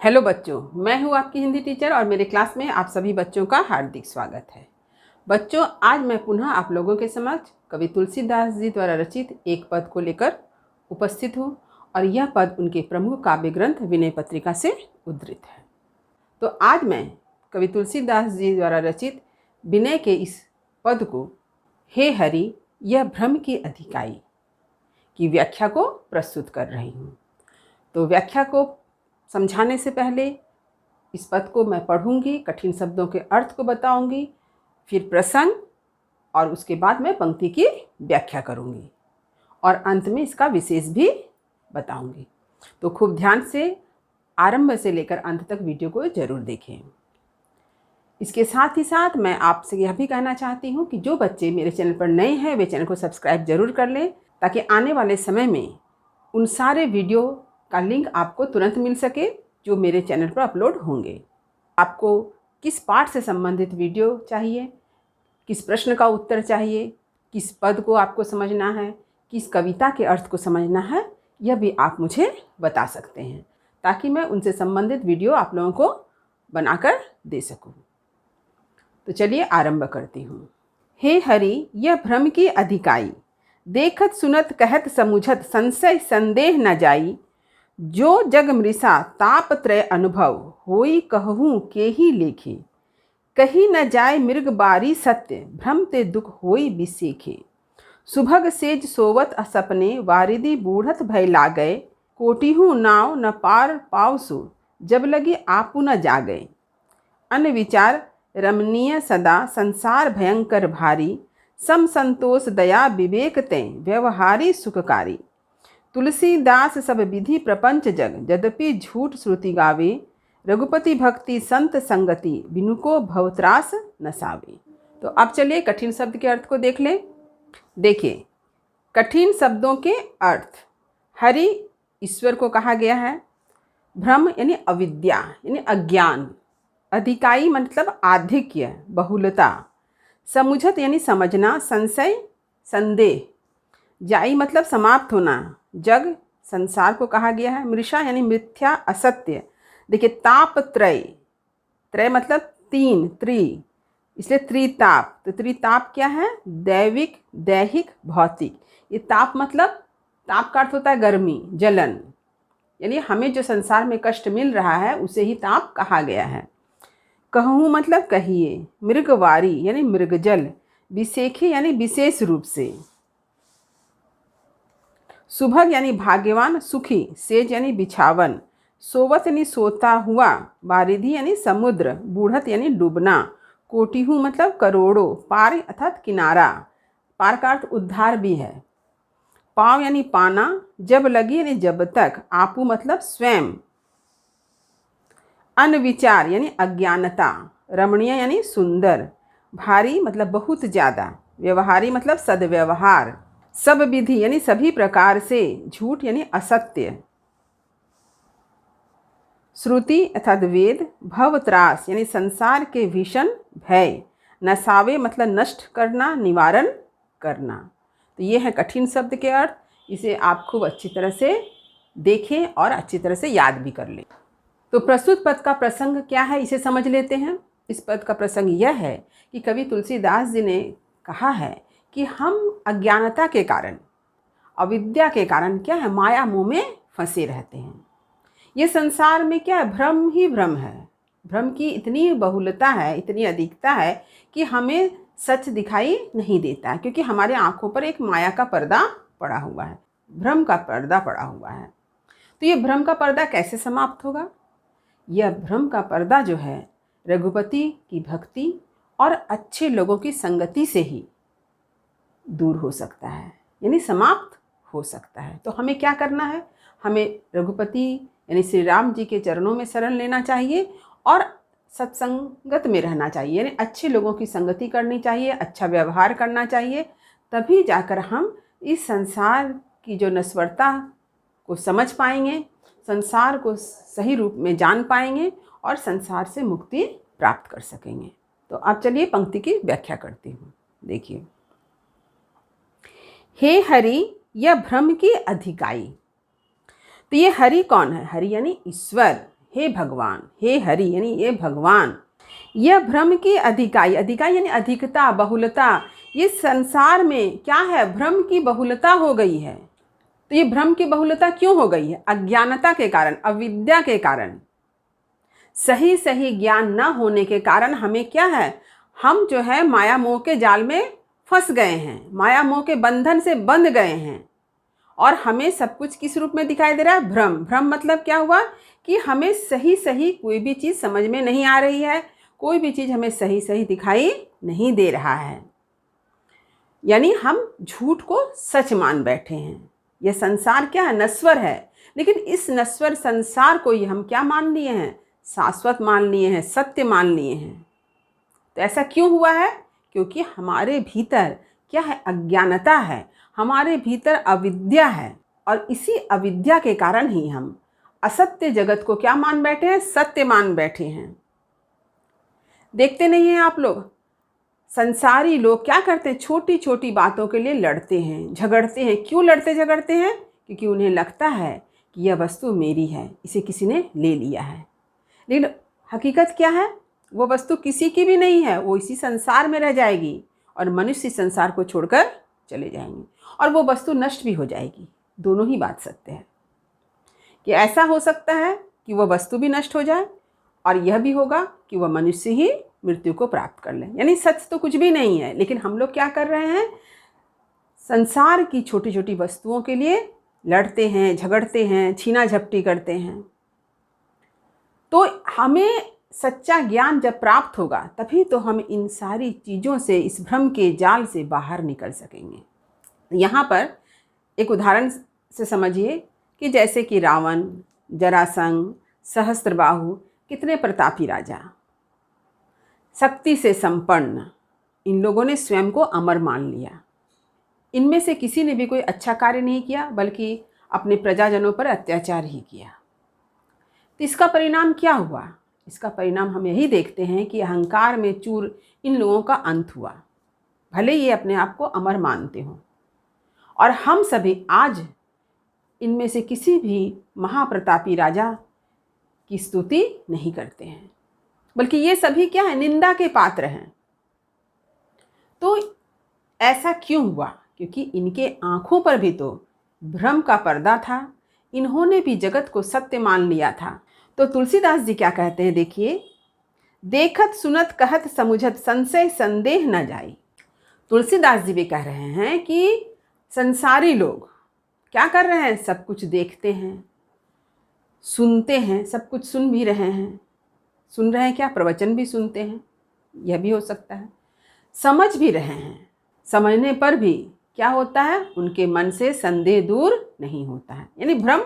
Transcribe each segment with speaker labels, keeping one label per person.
Speaker 1: Hello बच्चों, मैं हूँ आपकी हिंदी टीचर और मेरे क्लास में आप सभी बच्चों का हार्दिक स्वागत है। बच्चों, आज मैं पुनः आप लोगों के समक्ष कवि तुलसीदास जी द्वारा रचित एक पद को लेकर उपस्थित हूँ और यह पद उनके प्रमुख काव्य ग्रंथ विनय पत्रिका से उद्धृत है। तो आज मैं कवि तुलसीदास जी द्वारा रचित विनय के इस पद को हे हरि यह भ्रम की अधिकाई की व्याख्या को प्रस्तुत कर रही हूँ। तो व्याख्या को समझाने से पहले इस पद को मैं पढ़ूंगी, कठिन शब्दों के अर्थ को बताऊंगी, फिर प्रसंग और उसके बाद मैं पंक्ति की व्याख्या करूंगी और अंत में इसका विशेष भी बताऊंगी। तो खूब ध्यान से आरंभ से लेकर अंत तक वीडियो को जरूर देखें। इसके साथ ही साथ मैं आपसे यह भी कहना चाहती हूँ कि जो बच्चे मेरे चैनल पर नए हैं वे चैनल को सब्सक्राइब जरूर कर लें, ताकि आने वाले समय में उन सारे वीडियो का लिंक आपको तुरंत मिल सके जो मेरे चैनल पर अपलोड होंगे। आपको किस पाठ से संबंधित वीडियो चाहिए, किस प्रश्न का उत्तर चाहिए, किस पद को आपको समझना है, किस कविता के अर्थ को समझना है, यह भी आप मुझे बता सकते हैं, ताकि मैं उनसे संबंधित वीडियो आप लोगों को बनाकर दे सकूं। तो चलिए आरंभ करती हूँ। हे हरि यह भ्रम की अधिकाई, देखत सुनत कहत समुझत संशय संदेह न जाई। जो जग मृषा ताप त्रय अनुभव, होई कहूँ के ही लेखे। कही न जाय मृग बारी सत्य, भ्रम ते दुख होई बिसेखे। सुभग सेज सोवत असपने, वारिधि बूढ़त भय लागय। कोटिहूँ नाव न पार पावसु, जब लगी आपु न जागय। अन विचार रमणीय सदा, संसार भयंकर भारी। सम संतोष दया विवेक तें, व्यवहारी सुखकारी। तुलसीदास सब विधि प्रपंच जग, यद्यपि झूठ श्रुति गावे। रघुपति भक्ति संत संगति, बिनु को भवत्रास नसावे। तो अब चलिए कठिन शब्द के अर्थ को देख लें। देखिए, कठिन शब्दों के अर्थ। हरि ईश्वर को कहा गया है। भ्रम यानी अविद्या यानी अज्ञान। अधिकाई मतलब आधिक्य, बहुलता। समुझत यानी समझना, संशय संदेह। जाई मतलब समाप्त होना, जग संसार को कहा गया है। मृषा यानी मिथ्या असत्य। देखिए, ताप त्रय, त्रय मतलब तीन, त्रि, इसलिए त्रिताप। तो त्रिताप क्या है? दैविक, दैहिक, भौतिक। ये ताप मतलब, ताप का अर्थ होता है गर्मी, जलन, यानी हमें जो संसार में कष्ट मिल रहा है उसे ही ताप कहा गया है। कहूँ मतलब कहिए। मृगवारी यानी मृगजल। विशेखे यानी विशेष रूप से। सुभग यानी भाग्यवान, सुखी। सेज यानी बिछावन। सोवत यानी सोता हुआ। वारिधि यानी समुद्र। बूढ़त यानी डूबना। कोटिहूँ मतलब करोड़ों। पार अर्थात किनारा। पार का अर्थ उद्धार भी है। पाव यानी पाना। जब लगी यानी जब तक। आपू मतलब स्वयं। अनविचार यानी अज्ञानता। रमणीय यानी सुंदर। भारी मतलब बहुत ज़्यादा। व्यवहारी मतलब सद्व्यवहार। सब विधि यानी सभी प्रकार से। झूठ यानी असत्य। श्रुति अर्थात वेद। भवत्रास यानी संसार के भीषण भय। नसावे मतलब नष्ट करना, निवारण करना। तो ये है कठिन शब्द के अर्थ। इसे आप खूब अच्छी तरह से देखें और अच्छी तरह से याद भी कर लें। तो प्रस्तुत पद का प्रसंग क्या है, इसे समझ लेते हैं। इस पद का प्रसंग यह है कि कवि तुलसीदास जी ने कहा है कि हम अज्ञानता के कारण, अविद्या के कारण क्या है, माया मोह में फंसे रहते हैं। ये संसार में क्या है, भ्रम ही भ्रम है। भ्रम की इतनी बहुलता है, इतनी अधिकता है कि हमें सच दिखाई नहीं देता, क्योंकि हमारे आंखों पर एक माया का पर्दा पड़ा हुआ है, भ्रम का पर्दा पड़ा हुआ है। तो ये भ्रम का पर्दा कैसे समाप्त होगा? यह भ्रम का पर्दा जो है, रघुपति की भक्ति और अच्छे लोगों की संगति से ही दूर हो सकता है, यानी समाप्त हो सकता है। तो हमें क्या करना है? हमें रघुपति यानी श्री राम जी के चरणों में शरण लेना चाहिए और सत्संगत में रहना चाहिए, यानी अच्छे लोगों की संगति करनी चाहिए, अच्छा व्यवहार करना चाहिए। तभी जाकर हम इस संसार की जो नश्वरता को समझ पाएंगे, संसार को सही रूप में जान पाएंगे और संसार से मुक्ति प्राप्त कर सकेंगे। तो अब चलिए पंक्ति की व्याख्या करती हूँ। देखिए, हे हरि यह भ्रम की अधिकाई। तो ये हरि कौन है? हरि यानी ईश्वर। हे भगवान, हे हरि यानी ये भगवान, यह भ्रम की अधिकाई, अधिकाई यानी अधिकता, बहुलता, ये संसार में क्या है, भ्रम की बहुलता हो गई है। तो ये भ्रम की बहुलता क्यों हो गई है? अज्ञानता के कारण, अविद्या के कारण, सही सही ज्ञान न होने के कारण हमें क्या है, हम जो है माया मोह के जाल में फंस गए हैं, माया मोह के बंधन से बंध गए हैं और हमें सब कुछ किस रूप में दिखाई दे रहा है? भ्रम। भ्रम मतलब क्या हुआ कि हमें सही सही कोई भी चीज़ समझ में नहीं आ रही है, कोई भी चीज़ हमें सही सही दिखाई नहीं दे रहा है, यानी हम झूठ को सच मान बैठे हैं। यह संसार क्या है? नश्वर है। लेकिन इस नश्वर संसार को ही हम क्या मान लिए हैं? शाश्वत मान लिए हैं, सत्य मान लिए हैं। तो ऐसा क्यों हुआ है? क्योंकि हमारे भीतर क्या है? अज्ञानता है, हमारे भीतर अविद्या है और इसी अविद्या के कारण ही हम असत्य जगत को क्या मान बैठे हैं? सत्य मान बैठे हैं। देखते नहीं हैं आप लोग, संसारी लोग क्या करते हैं? छोटी छोटी बातों के लिए लड़ते हैं, झगड़ते हैं। क्यों लड़ते झगड़ते हैं? क्योंकि उन्हें लगता है कि यह वस्तु मेरी है, इसे किसी ने ले लिया है। लेकिन हकीकत क्या है? वो वस्तु किसी की भी नहीं है, वो इसी संसार में रह जाएगी और मनुष्य इस संसार को छोड़कर चले जाएंगे और वो वस्तु नष्ट भी हो जाएगी। दोनों ही बात सत्य है कि ऐसा हो सकता है कि वह वस्तु भी नष्ट हो जाए और यह भी होगा कि वह मनुष्य ही मृत्यु को प्राप्त कर ले। यानी सच तो कुछ भी नहीं है, लेकिन हम लोग क्या कर रहे हैं? संसार की छोटी छोटी वस्तुओं के लिए लड़ते हैं, झगड़ते हैं, छीना झपटी करते हैं। तो हमें सच्चा ज्ञान जब प्राप्त होगा तभी तो हम इन सारी चीज़ों से, इस भ्रम के जाल से बाहर निकल सकेंगे। यहाँ पर एक उदाहरण से समझिए कि जैसे कि रावण, जरासंध, सहस्त्रबाहु कितने प्रतापी राजा, शक्ति से संपन्न, इन लोगों ने स्वयं को अमर मान लिया। इनमें से किसी ने भी कोई अच्छा कार्य नहीं किया, बल्कि अपने प्रजाजनों पर अत्याचार ही किया। तो इसका परिणाम क्या हुआ? इसका परिणाम हम यही देखते हैं कि अहंकार में चूर इन लोगों का अंत हुआ, भले ये अपने आप को अमर मानते हों। और हम सभी आज इनमें से किसी भी महाप्रतापी राजा की स्तुति नहीं करते हैं, बल्कि ये सभी क्या है? निंदा के पात्र हैं। तो ऐसा क्यों हुआ? क्योंकि इनके आँखों पर भी तो भ्रम का पर्दा था, इन्होंने भी जगत को सत्य मान लिया था। तो तुलसीदास जी क्या कहते हैं, देखिए, देखत सुनत कहत समुझत संशय संदेह न जाई। तुलसीदास जी भी कह रहे हैं कि संसारी लोग क्या कर रहे हैं? सब कुछ देखते हैं, सुनते हैं, सब कुछ सुन भी रहे हैं। सुन रहे हैं क्या? प्रवचन भी सुनते हैं, यह भी हो सकता है। समझ भी रहे हैं, समझने पर भी क्या होता है? उनके मन से संदेह दूर नहीं होता है, यानी भ्रम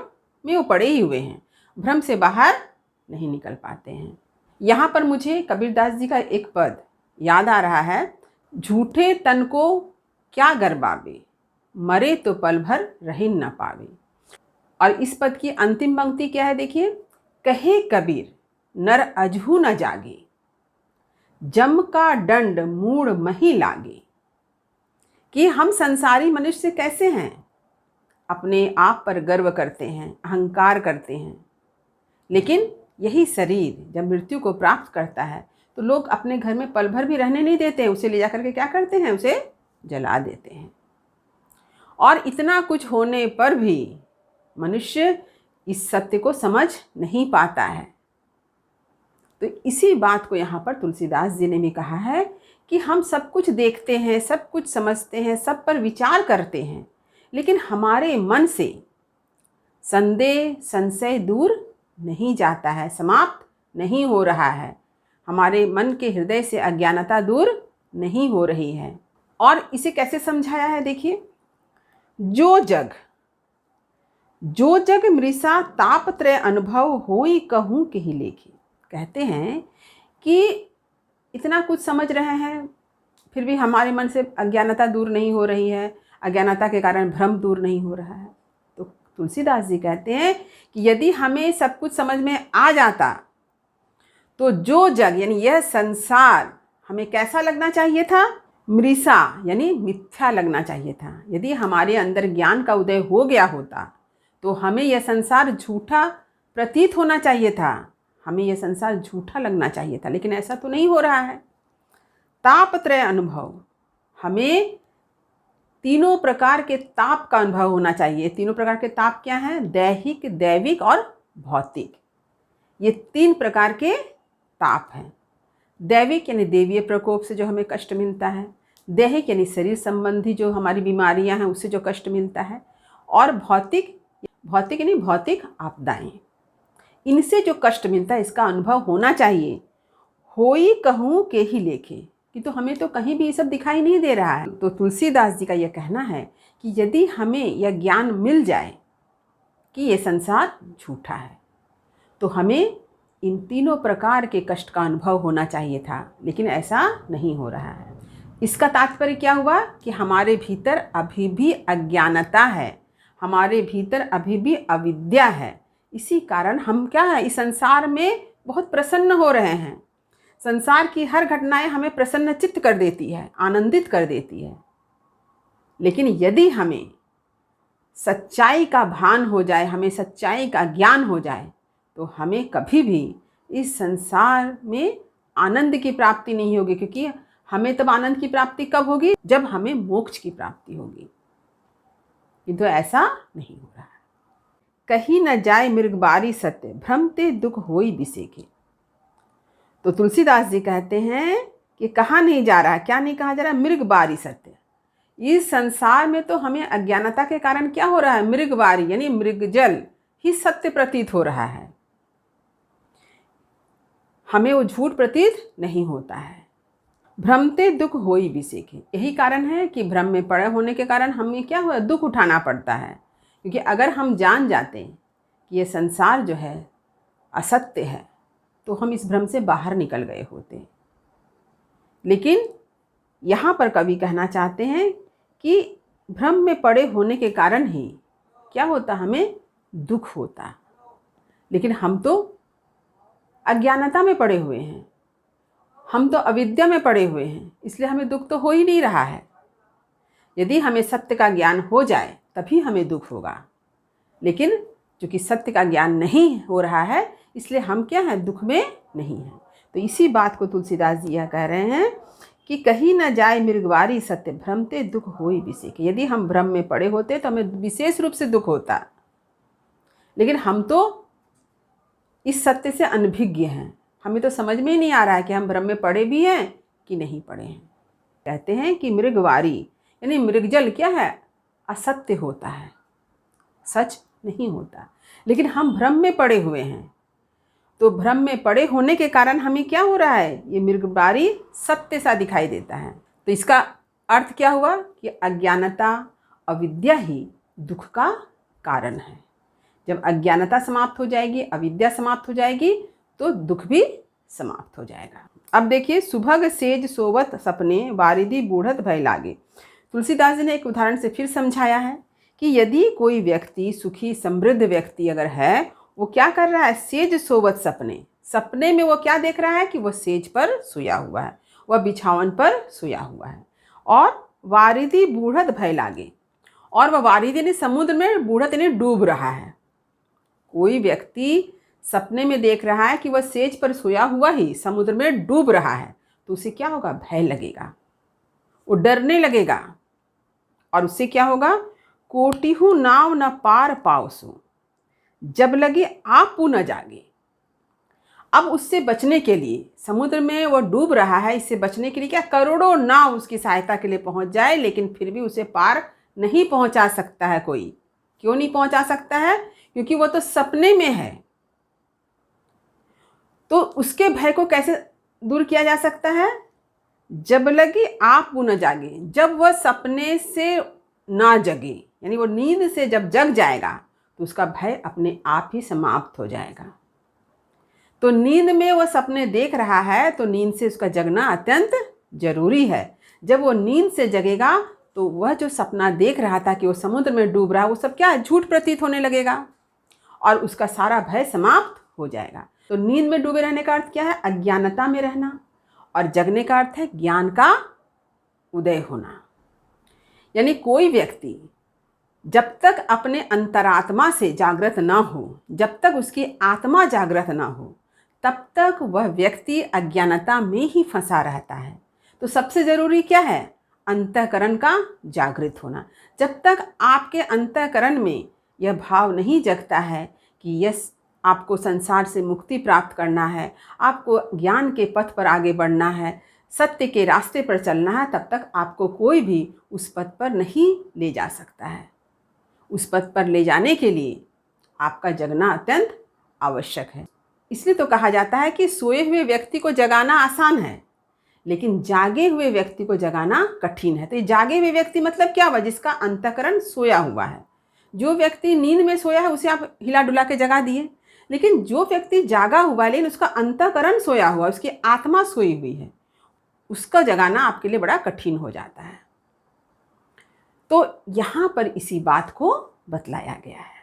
Speaker 1: में वो पड़े ही हुए हैं, भ्रम से बाहर नहीं निकल पाते हैं। यहाँ पर मुझे कबीरदास जी का एक पद याद आ रहा है, झूठे तन को क्या गरबावे, मरे तो पल भर रही न पावे। और इस पद की अंतिम पंक्ति क्या है? देखिए, कहे कबीर नर अजहू न जागे, जम का दंड मूढ़ मही लागे। कि हम संसारी मनुष्य कैसे हैं? अपने आप पर गर्व करते हैं, अहंकार करते हैं, लेकिन यही शरीर जब मृत्यु को प्राप्त करता है तो लोग अपने घर में पल भर भी रहने नहीं देते हैं, उसे ले जा करके क्या करते हैं? उसे जला देते हैं। और इतना कुछ होने पर भी मनुष्य इस सत्य को समझ नहीं पाता है। तो इसी बात को यहाँ पर तुलसीदास जी ने भी कहा है कि हम सब कुछ देखते हैं, सब कुछ समझते हैं, सब पर विचार करते हैं, लेकिन हमारे मन से संदेह संशय दूर नहीं जाता है, समाप्त नहीं हो रहा है। हमारे मन के हृदय से अज्ञानता दूर नहीं हो रही है। और इसे कैसे समझाया है? देखिए, जो जग मृषा तापत्रय अनुभव होई कहूँ के ही लेखी। कहते हैं कि इतना कुछ समझ रहे हैं फिर भी हमारे मन से अज्ञानता दूर नहीं हो रही है, अज्ञानता के कारण भ्रम दूर नहीं हो रहा है। तो तुलसीदास जी कहते हैं कि यदि हमें सब कुछ समझ में आ जाता तो जो जग यानी यह संसार हमें कैसा लगना चाहिए था? मृषा यानी मिथ्या लगना चाहिए था। यदि हमारे अंदर ज्ञान का उदय हो गया होता तो हमें यह संसार झूठा प्रतीत होना चाहिए था, हमें यह संसार झूठा लगना चाहिए था, लेकिन ऐसा तो नहीं हो रहा है। तापत्रय अनुभव, हमें तीनों प्रकार के ताप का अनुभव होना चाहिए। तीनों प्रकार के ताप क्या हैं? दैहिक, दैविक और भौतिक। ये 3 प्रकार के ताप हैं। दैविक यानी देवीय प्रकोप से जो हमें कष्ट मिलता है, दैहिक यानी शरीर संबंधी जो हमारी बीमारियां हैं उससे जो कष्ट मिलता है, और भौतिक, भौतिक यानी भौतिक आपदाएं, इनसे जो कष्ट मिलता है इसका अनुभव होना चाहिए। होई कहूँ के ही लेखे, कि तो हमें तो कहीं भी ये सब दिखाई नहीं दे रहा है। तो तुलसीदास जी का यह कहना है कि यदि हमें यह ज्ञान मिल जाए कि ये संसार झूठा है, तो हमें इन तीनों प्रकार के कष्ट का अनुभव होना चाहिए था, लेकिन ऐसा नहीं हो रहा है। इसका तात्पर्य क्या हुआ कि हमारे भीतर अभी भी अज्ञानता है, हमारे भीतर अभी भी अविद्या है। इसी कारण हम क्या है, इस संसार में बहुत प्रसन्न हो रहे हैं। संसार की हर घटनाएं हमें प्रसन्नचित्त कर देती है, आनंदित कर देती है। लेकिन यदि हमें सच्चाई का भान हो जाए, हमें सच्चाई का ज्ञान हो जाए, तो हमें कभी भी इस संसार में आनंद की प्राप्ति नहीं होगी। क्योंकि हमें तब आनंद की प्राप्ति कब होगी? जब हमें मोक्ष की प्राप्ति होगी। किंतु ऐसा नहीं हो रहा है। कहीं न जाए मृगबारी सत्य, भ्रमते दुख होई बिसेके। तो तुलसीदास जी कहते हैं कि कहाँ नहीं जा रहा, क्या नहीं कहा जा रहा? मृगबारी सत्य। इस संसार में तो हमें अज्ञानता के कारण क्या हो रहा है? मृगबारी यानी मृगजल ही सत्य प्रतीत हो रहा है, हमें वो झूठ प्रतीत नहीं होता है। भ्रमते दुख होई बिसेके, यही कारण है कि भ्रम में पड़े होने के कारण हमें क्या हुआ? दुख उठाना पड़ता है। क्योंकि अगर हम जान जाते कि ये संसार जो है असत्य है, तो हम इस भ्रम से बाहर निकल गए होते। लेकिन यहाँ पर कवि कहना चाहते हैं कि भ्रम में पड़े होने के कारण ही क्या होता? हमें दुख होता। लेकिन हम तो अज्ञानता में पड़े हुए हैं, हम तो अविद्या में पड़े हुए हैं, इसलिए हमें दुख तो हो ही नहीं रहा है। यदि हमें सत्य का ज्ञान हो जाए तभी हमें दुख होगा। लेकिन चूँकि सत्य का ज्ञान नहीं हो रहा है, इसलिए हम क्या हैं? दुख में नहीं हैं। तो इसी बात को तुलसीदास जी यह कह रहे हैं कि कहीं न जाए मृगवारी सत्य, भ्रमते दुख होई बिसेके। यदि हम भ्रम में पड़े होते तो हमें विशेष रूप से दुख होता, लेकिन हम तो इस सत्य से अनभिज्ञ हैं। हमें तो समझ में ही नहीं आ रहा है कि हम भ्रम में पड़े भी हैं कि नहीं पड़े हैं। कहते हैं कि मृगवारी यानी मृगजल क्या है? असत्य होता है, सच नहीं होता। लेकिन हम भ्रम में पड़े हुए हैं, तो भ्रम में पड़े होने के कारण हमें क्या हो रहा है? ये मृगबारी सत्य सा दिखाई देता है। तो इसका अर्थ क्या हुआ कि अज्ञानता, अविद्या ही दुख का कारण है। जब अज्ञानता समाप्त हो जाएगी, अविद्या समाप्त हो जाएगी, तो दुख भी समाप्त हो जाएगा। अब देखिए, सुभग सेज सोवत सपने, वारिधि बूढ़त भय लागे। तुलसीदास जी ने एक उदाहरण से फिर समझाया है कि यदि कोई व्यक्ति, सुखी समृद्ध व्यक्ति अगर है, वो क्या कर रहा है? सेज सोवत सपने, सपने में वो क्या देख रहा है कि वो सेज पर सोया हुआ है, वह बिछावन पर सोया हुआ है। और वारिधि बूढ़त भय लागे, और वह वारिधि ने समुद्र में, बूढ़त ने डूब रहा है। कोई व्यक्ति सपने में देख रहा है कि वह सेज पर सोया हुआ ही समुद्र में डूब रहा है, तो उसे क्या होगा? भय लगेगा, वो डरने लगेगा। और उससे क्या होगा? कोटिहु नाव न पार पावसु, जब लगे आपू न जागे। अब उससे बचने के लिए, समुद्र में वो डूब रहा है, इससे बचने के लिए क्या? करोड़ों नाव उसकी सहायता के लिए पहुंच जाए, लेकिन फिर भी उसे पार नहीं पहुंचा सकता है कोई। क्यों नहीं पहुंचा सकता है? क्योंकि वो तो सपने में है। तो उसके भय को कैसे दूर किया जा सकता है? जब लगे आप वो न जागे, जब वह सपने से ना जगे, यानी वो नींद से जब जग जाएगा तो उसका भय अपने आप ही समाप्त हो जाएगा। तो नींद में वो सपने देख रहा है, तो नींद से उसका जगना अत्यंत जरूरी है। जब वो नींद से जगेगा तो वह जो सपना देख रहा था कि वो समुद्र में डूब रहा है, वो सब क्या है? झूठ प्रतीत होने लगेगा, और उसका सारा भय समाप्त हो जाएगा। तो नींद में डूबे रहने का अर्थ क्या है? अज्ञानता में रहना, और जगने का अर्थ है ज्ञान का उदय होना। यानी कोई व्यक्ति जब तक अपने अंतरात्मा से जागृत ना हो, जब तक उसकी आत्मा जागृत ना हो, तब तक वह व्यक्ति अज्ञानता में ही फंसा रहता है। तो सबसे ज़रूरी क्या है? अंतःकरण का जागृत होना। जब तक आपके अंतःकरण में यह भाव नहीं जगता है कि यस, आपको संसार से मुक्ति प्राप्त करना है, आपको ज्ञान के पथ पर आगे बढ़ना है, सत्य के रास्ते पर चलना है, तब तक आपको कोई भी उस पथ पर नहीं ले जा सकता है। उस पथ पर ले जाने के लिए आपका जगना अत्यंत आवश्यक है। इसलिए तो कहा जाता है कि सोए हुए व्यक्ति को जगाना आसान है, लेकिन जागे हुए व्यक्ति को जगाना कठिन है। तो ये जागे हुए व्यक्ति मतलब क्या हुआ? जिसका अंतःकरण सोया हुआ है। जो व्यक्ति नींद में सोया है उसे आप हिला डुला के जगा दिए, लेकिन जो व्यक्ति जागा हुआ है लेकिन उसका अंतःकरण सोया हुआ, उसकी आत्मा सोई हुई है, उसका जगाना आपके लिए बड़ा कठिन हो जाता है। तो यहाँ पर इसी बात को बतलाया गया है।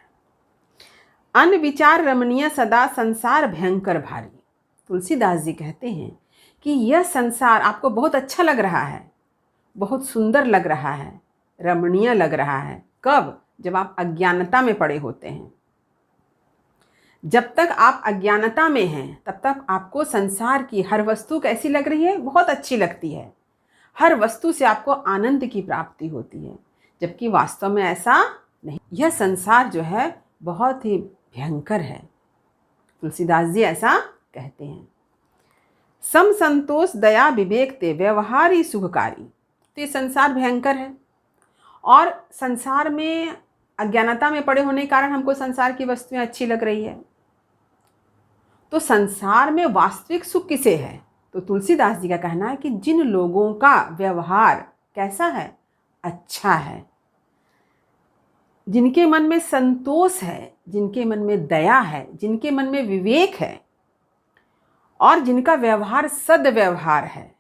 Speaker 1: अन विचार रमणीय सदा संसार भयंकर भारी। तुलसीदास जी कहते हैं कि यह संसार आपको बहुत अच्छा लग रहा है, बहुत सुंदर लग रहा है, रमणीय लग रहा है। कब? जब आप अज्ञानता में पड़े होते हैं। जब तक आप अज्ञानता में हैं तब तक आपको संसार की हर वस्तु कैसी लग रही है? बहुत अच्छी लगती है। हर वस्तु से आपको आनंद की प्राप्ति होती है, जबकि वास्तव में ऐसा नहीं। यह संसार जो है बहुत ही भयंकर है। तुलसीदास जी ऐसा कहते हैं। सम संतोष दया विवेक ते व्यवहारी सुखकारी। तो ये संसार भयंकर है और संसार में अज्ञानता में पड़े होने के कारण हमको संसार की वस्तुएं अच्छी लग रही है। तो संसार में वास्तविक सुख किसे है? तो तुलसीदास जी का कहना है कि जिन लोगों का व्यवहार कैसा है? अच्छा है, जिनके मन में संतोष है, जिनके मन में दया है, जिनके मन में विवेक है और जिनका व्यवहार सद्व्यवहार है,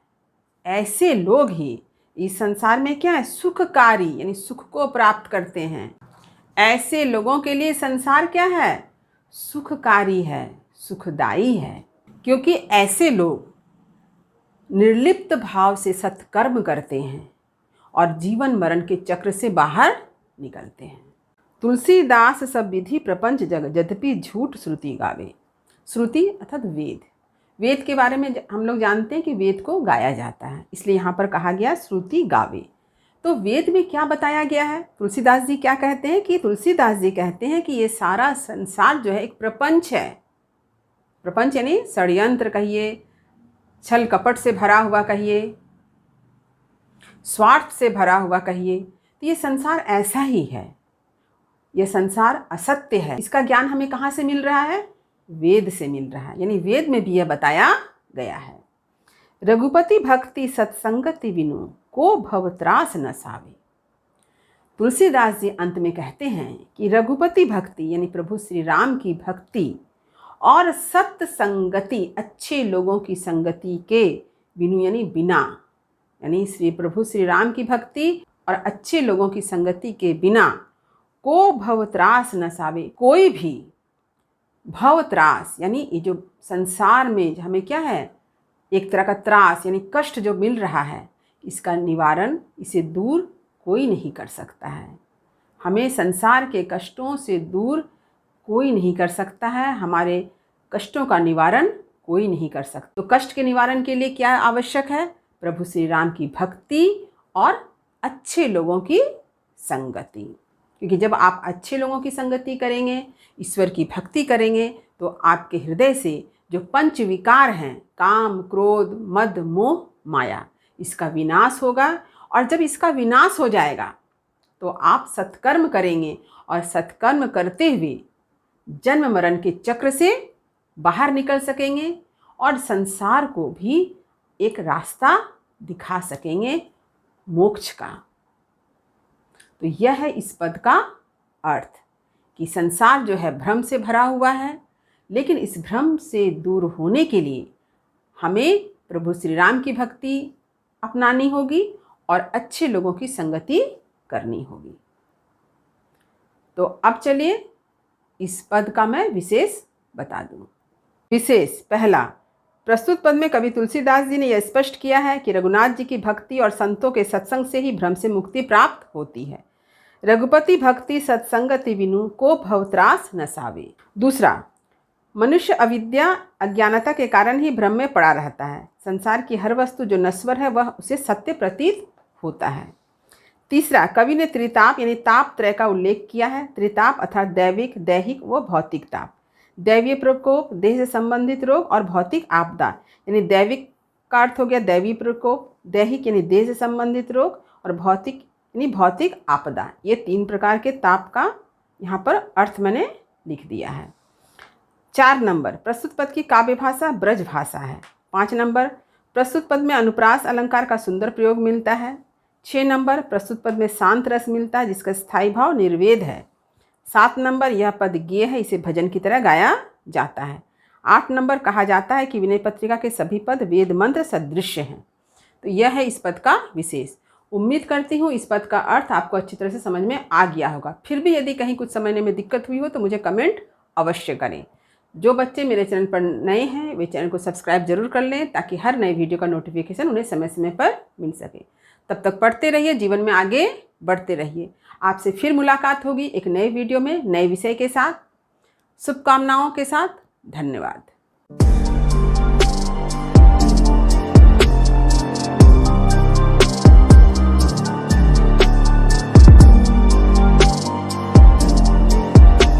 Speaker 1: ऐसे लोग ही इस संसार में क्या है? सुखकारी, यानी सुख को प्राप्त करते हैं। ऐसे लोगों के लिए संसार क्या है? सुखकारी है, सुखदायी है, क्योंकि ऐसे लोग निर्लिप्त भाव से सत्कर्म करते हैं और जीवन मरण के चक्र से बाहर निकलते हैं। तुलसीदास सब विधि प्रपंच जग यद्यपि झूठ श्रुति गावे। श्रुति अर्थात वेद। वेद के बारे में हम लोग जानते हैं कि वेद को गाया जाता है, इसलिए यहाँ पर कहा गया श्रुति गावे। तो वेद में क्या बताया गया है? तुलसीदास जी क्या कहते हैं कि तुलसीदास जी कहते हैं कि ये सारा संसार जो है एक प्रपंच है। प्रपंच यानी षड्यंत्र कहिए, छल कपट से भरा हुआ कहिए, स्वार्थ से भरा हुआ कहिए। तो ये संसार ऐसा ही है, यह संसार असत्य है। इसका ज्ञान हमें कहाँ से मिल रहा है? वेद से मिल रहा है, यानी वेद में भी यह बताया गया है। रघुपति भक्ति सत्संगति बिनु को भवत्रास न सावे। तुलसीदास जी अंत में कहते हैं कि रघुपति भक्ति यानी प्रभु श्री राम की भक्ति और सत्संगति, अच्छे लोगों की संगति के बिनु यानी बिना, यानी श्री प्रभु श्री राम की भक्ति और अच्छे लोगों की संगति के बिना को भवत्रास न सावे। कोई भी भवत्रास यानी ये जो संसार में हमें क्या है, एक तरह का त्रास यानी कष्ट जो मिल रहा है, इसका निवारण, इसे दूर कोई नहीं कर सकता है। हमें संसार के कष्टों से दूर कोई नहीं कर सकता है, हमारे कष्टों का निवारण कोई नहीं कर सकता। तो कष्ट के निवारण के लिए क्या आवश्यक है? प्रभु श्री राम की भक्ति और अच्छे लोगों की संगति। क्योंकि जब आप अच्छे लोगों की संगति करेंगे, ईश्वर की भक्ति करेंगे, तो आपके हृदय से जो पंच विकार हैं, काम क्रोध मद मोह माया, इसका विनाश होगा। और जब इसका विनाश हो जाएगा तो आप सत्कर्म करेंगे और सत्कर्म करते हुए जन्म मरण के चक्र से बाहर निकल सकेंगे और संसार को भी एक रास्ता दिखा सकेंगे मोक्ष का। तो यह है इस पद का अर्थ कि संसार जो है भ्रम से भरा हुआ है, लेकिन इस भ्रम से दूर होने के लिए हमें प्रभु श्री राम की भक्ति अपनानी होगी और अच्छे लोगों की संगति करनी होगी। तो अब चलिए इस पद का मैं विशेष बता दूं। विशेष पहला, प्रस्तुत पद में कवि तुलसीदास जी ने यह स्पष्ट किया है कि रघुनाथ जी की भक्ति और संतों के सत्संग से ही भ्रम से मुक्ति प्राप्त होती है। रघुपति भक्ति सत्संगति बिनु को भवत्रास न सावे। दूसरा, मनुष्य अविद्या अज्ञानता के कारण ही भ्रम में पड़ा रहता है। संसार की हर वस्तु जो नश्वर है वह उसे सत्य प्रतीत होता है। तीसरा, कवि ने त्रिताप यानी ताप त्रय का उल्लेख किया है। त्रिताप अर्थात दैविक, दैहिक व भौतिक ताप। दैवीय प्रकोप, देह से संबंधित रोग, और भौतिक आपदा यानी दैविक का अर्थ हो गया दैवीय प्रकोप, दैहिक यानी देह से संबंधित रोग, और भौतिक यानी भौतिक आपदा। ये 3 प्रकार के ताप का यहाँ पर अर्थ मैंने लिख दिया है। 4 नंबर, प्रस्तुत पद की काव्य भाषा ब्रज भाषा है। 5 नंबर, प्रस्तुत पद में अनुप्रास अलंकार का सुंदर प्रयोग मिलता है। 6 नंबर, प्रस्तुत पद में शांत रस मिलता है जिसका स्थायी भाव निर्वेद है। 7 नंबर, यह पद गेय है, इसे भजन की तरह गाया जाता है। 8 नंबर, कहा जाता है कि विनय पत्रिका के सभी पद वेद मंत्र सदृश हैं। तो यह है इस पद का विशेष। उम्मीद करती हूँ इस पद का अर्थ आपको अच्छी तरह से समझ में आ गया होगा। फिर भी यदि कहीं कुछ समझने में दिक्कत हुई हो तो मुझे कमेंट अवश्य करें। जो बच्चे मेरे चैनल पर नए हैं वे चैनल को सब्सक्राइब जरूर कर लें ताकि हर नए वीडियो का नोटिफिकेशन उन्हें समय समय पर मिल सके। तब तक पढ़ते रहिए, जीवन में आगे बढ़ते रहिए। आपसे फिर मुलाकात होगी एक नए वीडियो में नए विषय के साथ। शुभकामनाओं के साथ, धन्यवाद।